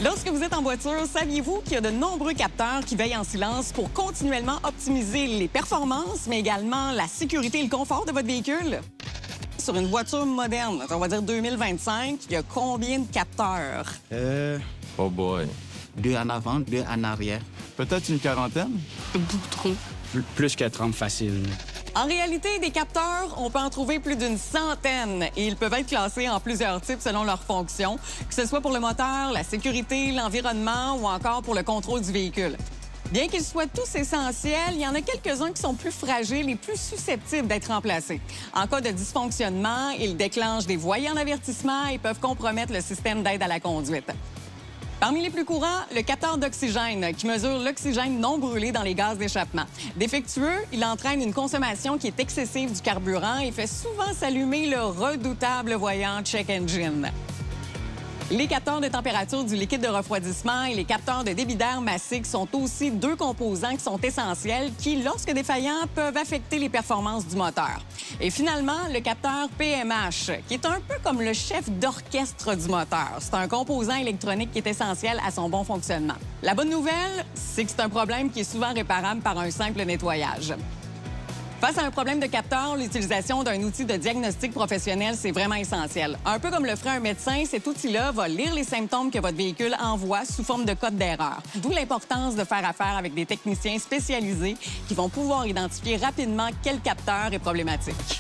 Lorsque vous êtes en voiture, saviez-vous qu'il y a de nombreux capteurs qui veillent en silence pour continuellement optimiser les performances, mais également la sécurité et le confort de votre véhicule? Sur une voiture moderne, on va dire 2025, il y a combien de capteurs? Oh boy. 2 en avant, 2 en arrière. Peut-être une quarantaine? Beaucoup trop. Plus que 30 facile. En réalité, des capteurs, on peut en trouver plus d'une centaine et ils peuvent être classés en plusieurs types selon leur fonction, que ce soit pour le moteur, la sécurité, l'environnement ou encore pour le contrôle du véhicule. Bien qu'ils soient tous essentiels, il y en a quelques-uns qui sont plus fragiles et plus susceptibles d'être remplacés. En cas de dysfonctionnement, ils déclenchent des voyants d'avertissement et peuvent compromettre le système d'aide à la conduite. Parmi les plus courants, le capteur d'oxygène qui mesure l'oxygène non brûlé dans les gaz d'échappement. Défectueux, il entraîne une consommation qui est excessive du carburant et fait souvent s'allumer le redoutable voyant check engine. Les capteurs de température du liquide de refroidissement et les capteurs de débit d'air massique sont aussi deux composants qui sont essentiels qui, lorsque défaillants, peuvent affecter les performances du moteur. Et finalement, le capteur PMH, qui est un peu comme le chef d'orchestre du moteur. C'est un composant électronique qui est essentiel à son bon fonctionnement. La bonne nouvelle, c'est que c'est un problème qui est souvent réparable par un simple nettoyage. Face à un problème de capteur, l'utilisation d'un outil de diagnostic professionnel, c'est vraiment essentiel. Un peu comme le ferait un médecin, cet outil-là va lire les symptômes que votre véhicule envoie sous forme de code d'erreur. D'où l'importance de faire affaire avec des techniciens spécialisés qui vont pouvoir identifier rapidement quel capteur est problématique.